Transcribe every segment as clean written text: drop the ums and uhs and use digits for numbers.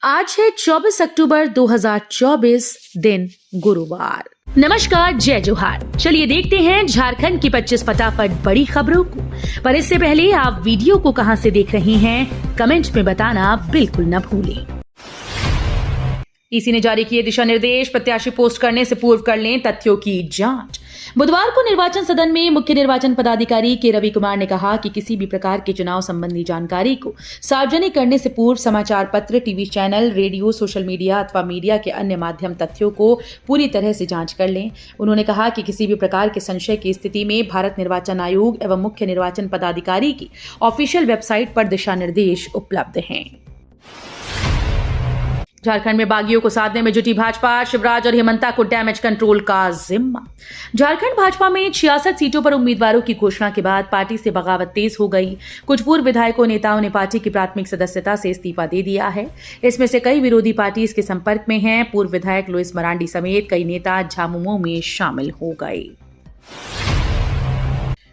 आज है 24 अक्टूबर 2024, दिन गुरुवार। नमस्कार, जय जोहार। चलिए देखते हैं झारखंड की 25 फटाफट बड़ी खबरों को। पर इससे पहले आप वीडियो को कहां से देख रहे हैं, कमेंट में बताना बिल्कुल न भूलें। ईसी ने जारी किए दिशा निर्देश, प्रत्याशी पोस्ट करने से पूर्व कर लें तथ्यों की जांच। बुधवार को निर्वाचन सदन में मुख्य निर्वाचन पदाधिकारी के रवि कुमार ने कहा कि किसी भी प्रकार के चुनाव संबंधी जानकारी को सार्वजनिक करने से पूर्व समाचार पत्र, TV channel, radio, social media अथवा मीडिया के अन्य माध्यम तथ्यों को पूरी तरह से जांच कर लें। उन्होंने कहा कि किसी भी प्रकार के संशय की स्थिति में भारत निर्वाचन आयोग एवं मुख्य निर्वाचन पदाधिकारी की ऑफिशियल वेबसाइट पर दिशा निर्देश उपलब्ध हैं। झारखंड में बागियों को साधने में जुटी भाजपा, शिवराज और हेमंता को डैमेज कंट्रोल का जिम्मा। झारखंड भाजपा में 66 सीटों पर उम्मीदवारों की घोषणा के बाद पार्टी से बगावत तेज हो गई। कुछ पूर्व विधायकों नेताओं ने पार्टी की प्राथमिक सदस्यता से इस्तीफा दे दिया है। इसमें से कई विरोधी पार्टी इसके संपर्क में हैं। पूर्व विधायक लुइस मरांडी समेत कई नेता झामुमो में शामिल हो गए।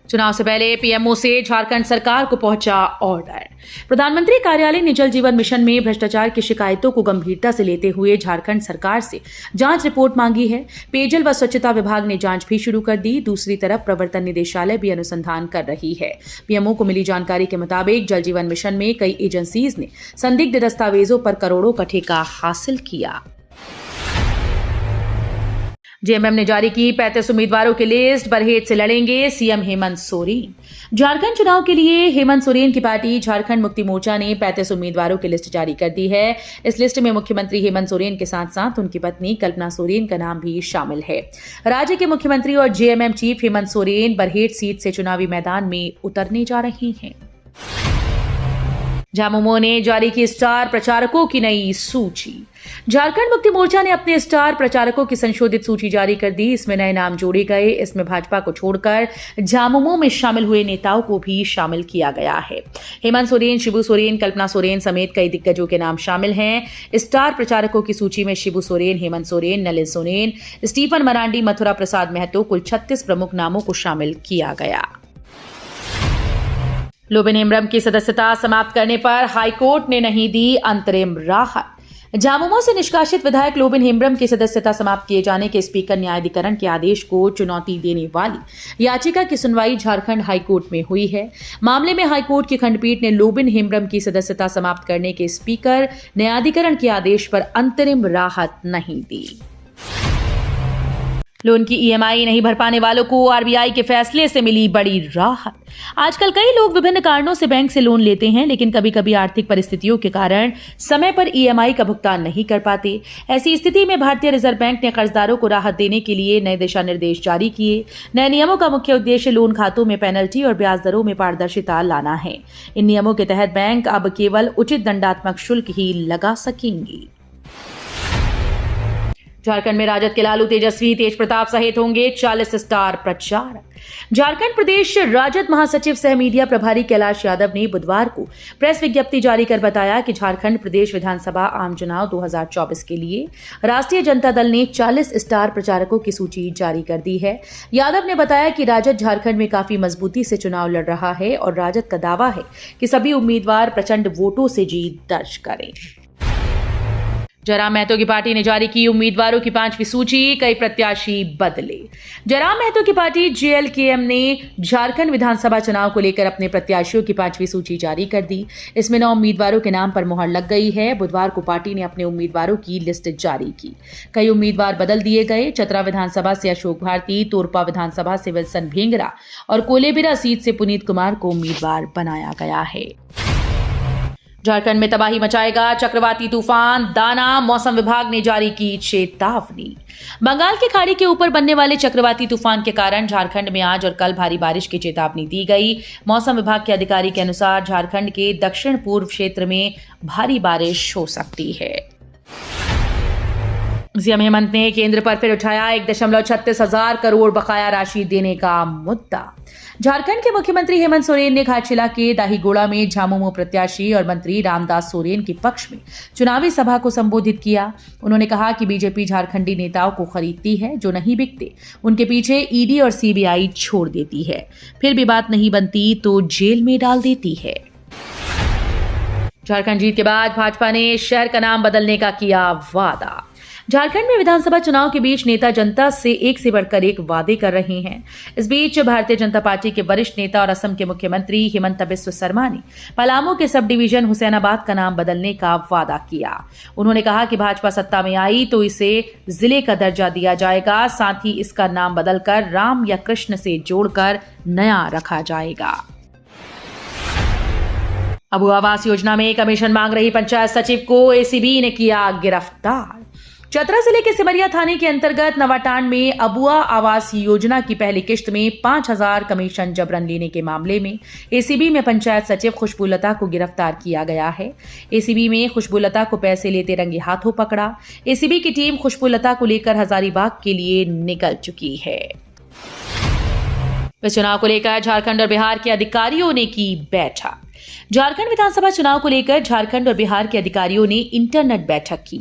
चुनाव से पहले पीएमओ से झारखंड सरकार को पहुंचा ऑर्डर। प्रधानमंत्री कार्यालय ने जल जीवन मिशन में भ्रष्टाचार की शिकायतों को गंभीरता से लेते हुए झारखंड सरकार से जांच रिपोर्ट मांगी है। पेयजल व स्वच्छता विभाग ने जांच भी शुरू कर दी। दूसरी तरफ प्रवर्तन निदेशालय भी अनुसंधान कर रही है। पीएमओ को मिली जानकारी के मुताबिक जल जीवन मिशन में कई एजेंसीज ने संदिग्ध दस्तावेजों पर करोड़ों का ठेका हासिल किया। जेएमएम ने जारी की 35 उम्मीदवारों की लिस्ट। बरहेट से लड़ेंगे सीएम हेमंत सोरेन। झारखंड चुनाव के लिए हेमंत सोरेन की पार्टी झारखंड मुक्ति मोर्चा ने 35 उम्मीदवारों की लिस्ट जारी कर दी है। इस लिस्ट में मुख्यमंत्री हेमंत सोरेन के साथ साथ उनकी पत्नी कल्पना सोरेन का नाम भी शामिल है। राज्य के मुख्यमंत्री और JMM chief Hemant Soren Barhet seat से चुनावी मैदान में उतरने जा रहे हैं। झामुमो ने जारी की स्टार प्रचारकों की नई सूची। झारखंड मुक्ति मोर्चा ने अपने स्टार प्रचारकों की संशोधित सूची जारी कर दी। इसमें नए नाम जोड़े गए। इसमें भाजपा को छोड़कर झामुमो में शामिल हुए नेताओं को भी शामिल किया गया है। हेमंत सोरेन, शिबू सोरेन, कल्पना सोरेन समेत कई दिग्गजों के नाम शामिल हैं। स्टार प्रचारकों की सूची में शिबू सोरेन, हेमंत सोरेन, नलिन सोरेन, स्टीफन मरांडी, मथुरा प्रसाद महतो, कुल 36 प्रमुख नामों को शामिल किया गया। लोबिन हेम्ब्रम की सदस्यता समाप्त करने पर हाईकोर्ट ने नहीं दी अंतरिम राहत। झामुमो से निष्कासित विधायक लोबिन हेम्ब्रम की सदस्यता समाप्त किए जाने के स्पीकर न्यायाधिकरण के आदेश को चुनौती देने वाली याचिका की सुनवाई झारखंड हाईकोर्ट में हुई है। मामले में हाईकोर्ट की खंडपीठ ने लोबिन हेम्ब्रम की सदस्यता समाप्त करने के स्पीकर न्यायाधिकरण के आदेश पर अंतरिम राहत नहीं दी। लोन की ईएमआई नहीं भर पाने वालों को आरबीआई के फैसले से मिली बड़ी राहत। आजकल कई लोग विभिन्न कारणों से बैंक से लोन लेते हैं, लेकिन कभी कभी आर्थिक परिस्थितियों के कारण समय पर ईएमआई का भुगतान नहीं कर पाते। ऐसी स्थिति में भारतीय रिजर्व बैंक ने कर्जदारों को राहत देने के लिए नए दिशा निर्देश जारी किए। नए नियमों का मुख्य उद्देश्य लोन खातों में पेनल्टी और ब्याज दरों में पारदर्शिता लाना है। इन नियमों के तहत बैंक अब केवल उचित दंडात्मक शुल्क ही लगा सकेंगे। झारखंड में राजद के लालू तेजस्वी, तेज प्रताप सहित होंगे 40 स्टार प्रचारक। झारखंड प्रदेश राजद महासचिव सह मीडिया प्रभारी कैलाश यादव ने बुधवार को प्रेस विज्ञप्ति जारी कर बताया कि झारखंड प्रदेश विधानसभा आम चुनाव 2024 के लिए राष्ट्रीय जनता दल ने 40 स्टार प्रचारकों की सूची जारी कर दी है। यादव ने बताया कि राजद झारखंड में काफी मजबूती से चुनाव लड़ रहा है और राजद का दावा है कि सभी उम्मीदवार प्रचंड वोटों से जीत दर्ज करें। जयराम महतो की पार्टी ने जारी की उम्मीदवारों की 5वीं सूची। कई प्रत्याशी बदले। जयराम महतो की पार्टी जेएलकेएम ने झारखंड विधानसभा चुनाव को लेकर अपने प्रत्याशियों की 5वीं सूची जारी कर दी। इसमें 9 उम्मीदवारों के नाम पर मुहर लग गई है। बुधवार को पार्टी ने अपने उम्मीदवारों की लिस्ट जारी की। कई उम्मीदवार बदल दिए गए। चतरा विधानसभा से अशोक भारती, तोरपा विधानसभा से विल्सन भेंगरा और कोलेबिरा सीट से पुनीत कुमार को उम्मीदवार बनाया गया है। झारखंड में तबाही मचाएगा चक्रवाती तूफान दाना। मौसम विभाग ने जारी की चेतावनी। बंगाल की खाड़ी के ऊपर बनने वाले चक्रवाती तूफान के कारण झारखंड में आज और कल भारी बारिश की चेतावनी दी गई। मौसम विभाग के अधिकारी के अनुसार झारखंड के दक्षिण पूर्व क्षेत्र में भारी बारिश हो सकती है। सीएम हेमंत ने केंद्र पर फिर उठाया 1.36 हजार करोड़ बकाया राशि देने का मुद्दा। झारखंड के मुख्यमंत्री हेमंत सोरेन ने घाटशिला के दाहीगोड़ा में झामुमो प्रत्याशी और मंत्री रामदास सोरेन के पक्ष में चुनावी सभा को संबोधित किया। उन्होंने कहा कि बीजेपी झारखंडी नेताओं को खरीदती है, जो नहीं बिकते उनके पीछे ईडी और सीबीआई छोड़ देती है, फिर भी बात नहीं बनती तो जेल में डाल देती है। झारखंड जीत के बाद भाजपा ने शहर का नाम बदलने का किया वादा। झारखंड में विधानसभा चुनाव के बीच नेता जनता से एक से बढ़कर एक वादे कर रहे हैं। इस बीच भारतीय जनता पार्टी के वरिष्ठ नेता और असम के मुख्यमंत्री हिमंता बिस्व शर्मा ने पलामू के सब डिवीजन हुसैनाबाद का नाम बदलने का वादा किया। उन्होंने कहा कि भाजपा सत्ता में आई तो इसे जिले का दर्जा दिया जाएगा, साथ ही इसका नाम बदलकर राम या कृष्ण से जोड़कर नया रखा जाएगा। अबू आवास योजना में कमीशन मांग रही पंचायत सचिव को एसीबी ने किया गिरफ्तार। चतरा जिले के सिमरिया थाने के अंतर्गत नवाटांड में अबुआ आवास योजना की पहली किश्त में 5,000 कमीशन जबरन लेने के मामले में एसीबी में पंचायत सचिव खुशबूलता को गिरफ्तार किया गया है। एसीबी में खुशबूलता को पैसे लेते रंगे हाथों पकड़ा। एसीबी की टीम खुशबूलता को लेकर हजारीबाग के लिए निकल चुकी है। इस चुनाव को लेकर झारखंड और बिहार के अधिकारियों ने की बैठक। झारखंड विधानसभा चुनाव को लेकर झारखंड और बिहार के अधिकारियों ने इंटरनेट बैठक की।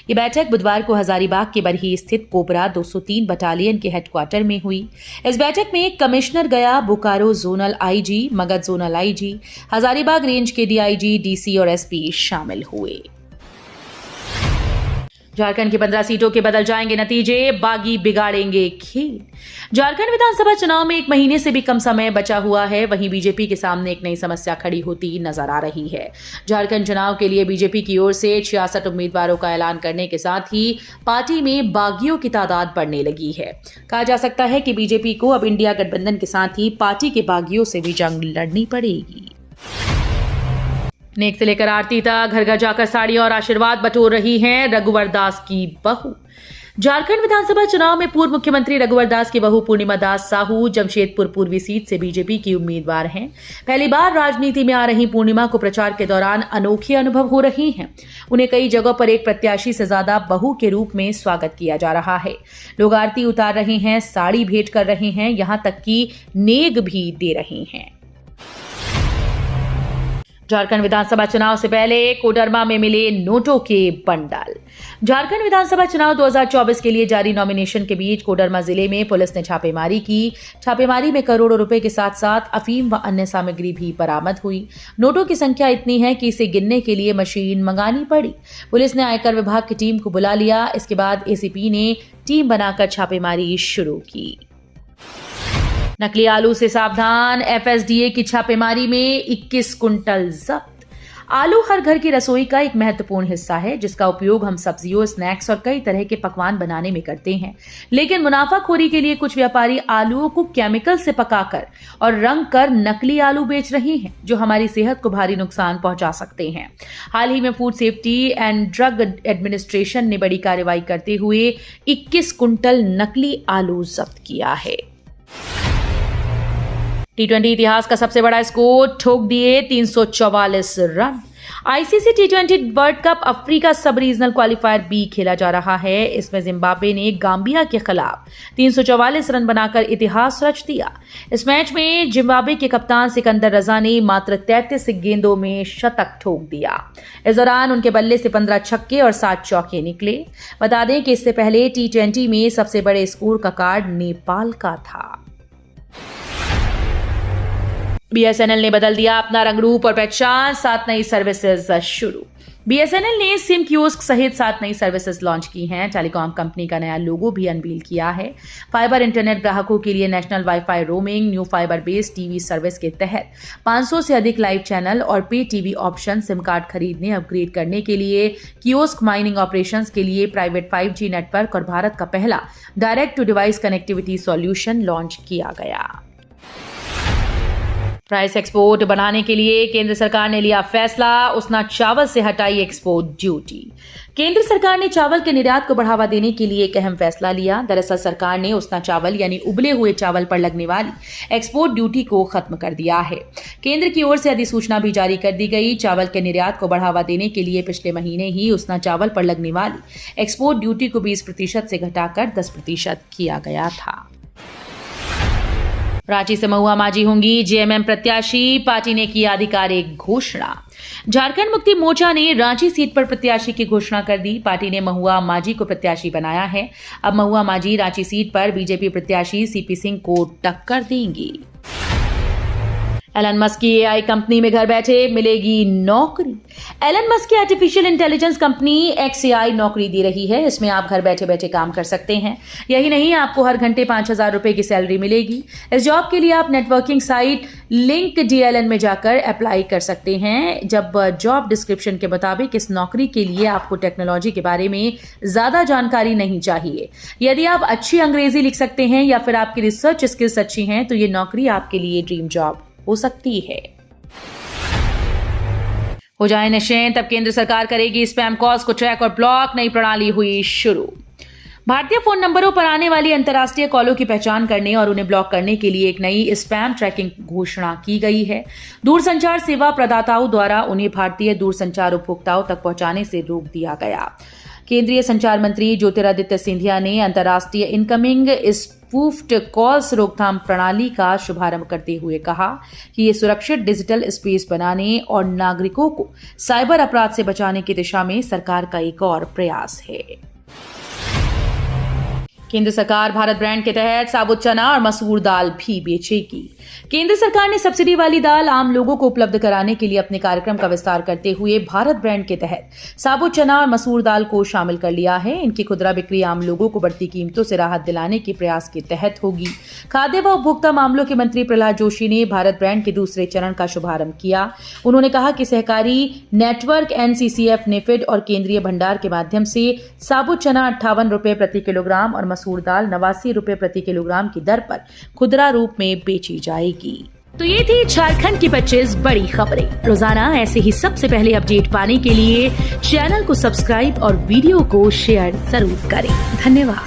ये बैठक बुधवार को हजारीबाग के बरही स्थित कोबरा 203 बटालियन के हेडक्वार्टर में हुई। इस बैठक में कमिश्नर गया, Bokaro zonal IG, Magadh zonal IG, Hazaribagh range के डीआईजी, डीसी और एसपी शामिल हुए। झारखंड की 15 सीटों के बदल जाएंगे नतीजे, बागी बिगाड़ेंगे खेल। झारखंड विधानसभा चुनाव में एक महीने से भी कम समय बचा हुआ है, वहीं बीजेपी के सामने एक नई समस्या खड़ी होती नजर आ रही है। झारखंड चुनाव के लिए बीजेपी की ओर से 66 उम्मीदवारों का ऐलान करने के साथ ही पार्टी में बागियों की तादाद बढ़ने लगी है। कहा जा सकता है कि बीजेपी को अब इंडिया गठबंधन के साथ ही पार्टी के बागियों से भी जंग लड़नी पड़ेगी। नेक से लेकर आरती तक घर घर जाकर साड़ियां और आशीर्वाद बटोर रही हैं रघुवर दास की बहू। झारखंड विधानसभा चुनाव में पूर्व मुख्यमंत्री रघुवर दास की बहू पूर्णिमा दास साहू जमशेदपुर पूर्वी सीट से बीजेपी की उम्मीदवार हैं। पहली बार राजनीति में आ रही पूर्णिमा को प्रचार के दौरान अनोखे अनुभव हो रहे हैं। उन्हें कई जगहों पर एक प्रत्याशी से ज्यादा बहू के रूप में स्वागत किया जा रहा है। लोग आरती उतार रहे हैं, साड़ी भेंट कर रहे हैं, यहां तक कि नेग भी दे रहे हैं। झारखंड विधानसभा चुनाव से पहले कोडरमा में मिले नोटों के बंडल। झारखंड विधानसभा चुनाव 2024 के लिए जारी नॉमिनेशन के बीच कोडरमा जिले में पुलिस ने छापेमारी की। छापेमारी में करोड़ों रुपए के साथ साथ अफीम व अन्य सामग्री भी बरामद हुई। नोटों की संख्या इतनी है कि इसे गिनने के लिए मशीन मंगानी पड़ी। पुलिस ने आयकर विभाग की टीम को बुला लिया। इसके बाद एसीपी ने टीम बनाकर छापेमारी शुरू की। नकली आलू से सावधान, एफएसडीए की छापेमारी में 21 कुंटल जब्त। आलू हर घर की रसोई का एक महत्वपूर्ण हिस्सा है, जिसका उपयोग हम सब्जियों, स्नैक्स और कई तरह के पकवान बनाने में करते हैं। लेकिन मुनाफाखोरी के लिए कुछ व्यापारी आलूओं को केमिकल से पकाकर और रंग कर नकली आलू बेच रहे हैं, जो हमारी सेहत को भारी नुकसान पहुंचा सकते हैं। हाल ही में food safety and drug administration ने बड़ी कार्रवाई करते हुए 21 कुंटल नकली आलू जब्त किया है। टी20 इतिहास का सबसे बड़ा स्कोर ठोक दिए 344 रन। आईसीसी टी20 वर्ल्ड कप अफ्रीका सब रीजनल क्वालिफायर बी खेला जा रहा है। इसमें जिम्बाब्वे ने गाम्बिया के खिलाफ 344 रन बनाकर इतिहास रच दिया। इस मैच में जिम्बाब्वे के कप्तान सिकंदर रजा ने मात्र 33 गेंदों में शतक ठोक दिया। इस दौरान उनके बल्ले से 15 छक्के और 7 चौके निकले। बता दें कि इससे पहले टी20 में सबसे बड़े स्कोर का कार्ड नेपाल का था। बीएसएनएल ने बदल दिया अपना रंग रूप और पहचान, 7 नई सर्विसेज शुरू। बीएसएनएल ने सिम कियोस्क सहित 7 नई सर्विसेज लॉन्च की हैं। टेलीकॉम कंपनी का नया लोगो भी अनवील किया है। फाइबर इंटरनेट ग्राहकों के लिए national wifi roaming, new fibre based TV service के तहत 500 से अधिक लाइव चैनल और पे टीवी ऑप्शन, सिम कार्ड खरीदने, अपग्रेड करने के लिए, कियोस्क माइनिंग ऑपरेशंस के लिए प्राइवेट 5G नेटवर्क और भारत का पहला direct to device connectivity solution launch किया गया। राइस एक्सपोर्ट बढ़ाने के लिए केंद्र सरकार ने लिया फैसला, उसना चावल से हटाई एक्सपोर्ट ड्यूटी। केंद्र सरकार ने चावल के निर्यात को बढ़ावा देने के लिए एक अहम फैसला लिया। दरअसल सरकार ने उसना चावल यानी उबले हुए चावल पर लगने वाली एक्सपोर्ट ड्यूटी को खत्म कर दिया है। केंद्र की ओर से अधिसूचना भी जारी कर दी गई। चावल के निर्यात को बढ़ावा देने के लिए पिछले महीने ही उसना चावल पर लगने वाली एक्सपोर्ट ड्यूटी को 20% से घटाकर 10% किया गया था। रांची से महुआ माझी होंगी जेएमएम प्रत्याशी, पार्टी ने की आधिकारिक घोषणा। झारखंड मुक्ति मोर्चा ने रांची सीट पर प्रत्याशी की घोषणा कर दी। पार्टी ने महुआ माझी को प्रत्याशी बनाया है। अब महुआ माझी रांची सीट पर बीजेपी प्रत्याशी सीपी सिंह को टक्कर देंगी। एलन मस्क की एआई कंपनी में घर बैठे मिलेगी नौकरी। एलन मस्क की आर्टिफिशियल इंटेलिजेंस कंपनी XAI नौकरी दे रही है। इसमें आप घर बैठे बैठे काम कर सकते हैं। यही नहीं, आपको हर घंटे 5,000 रुपए की सैलरी मिलेगी। इस जॉब के लिए आप नेटवर्किंग साइट LinkedIn में जाकर अप्लाई कर सकते हैं। जब जॉब डिस्क्रिप्शन के मुताबिक इस नौकरी के लिए आपको टेक्नोलॉजी के बारे में ज्यादा जानकारी नहीं चाहिए। यदि आप अच्छी अंग्रेजी लिख सकते हैं या फिर आपकी रिसर्च स्किल्स अच्छी हैं तो ये नौकरी आपके लिए ड्रीम जॉब हो सकती है। हो जाए निश्चिंत, तब केंद्र सरकार करेगी स्पैम कॉल्स को ट्रैक और ब्लॉक। नई प्रणाली हुई शुरू। भारतीय फोन नंबरों पर आने वाली अंतर्राष्ट्रीय कॉलों की पहचान करने और उन्हें ब्लॉक करने के लिए एक नई स्पैम ट्रैकिंग घोषणा की गई है। दूरसंचार सेवा प्रदाताओं द्वारा उन्हें भारतीय दूरसंचार उपभोक्ताओं तक पहुंचाने से रोक दिया गया। केंद्रीय संचार मंत्री ज्योतिरादित्य सिंधिया ने अंतर्राष्ट्रीय इनकमिंग स्पूफ्ड कॉल्स रोकथाम प्रणाली का शुभारंभ करते हुए कहा कि ये सुरक्षित डिजिटल स्पेस बनाने और नागरिकों को साइबर अपराध से बचाने की दिशा में सरकार का एक और प्रयास है। केंद्र सरकार भारत ब्रांड के तहत साबुत चना और मसूर दाल भी बेचेगी। केंद्र सरकार ने सब्सिडी वाली दाल आम लोगों को उपलब्ध कराने के लिए अपने कार्यक्रम का विस्तार करते हुए भारत ब्रांड के तहत साबुत चना और मसूर दाल को शामिल कर लिया है। इनकी खुदरा बिक्री आम लोगों को बढ़ती कीमतों से राहत दिलाने के प्रयास के तहत होगी। खाद्य व उपभोक्ता मामलों के मंत्री प्रहलाद जोशी ने भारत ब्रांड के दूसरे चरण का शुभारंभ किया। उन्होंने कहा कि सहकारी नेटवर्क NCCF, नेफेड और केंद्रीय भंडार के माध्यम से साबुत चना 58 रुपए प्रति किलोग्राम और मसूर दाल 89 रुपए प्रति किलोग्राम की दर पर खुदरा रूप में बेची जाएगी। तो ये थी झारखंड की 25 बड़ी खबरें। रोजाना ऐसे ही सबसे पहले अपडेट पाने के लिए चैनल को सब्सक्राइब और वीडियो को शेयर जरूर करें। धन्यवाद।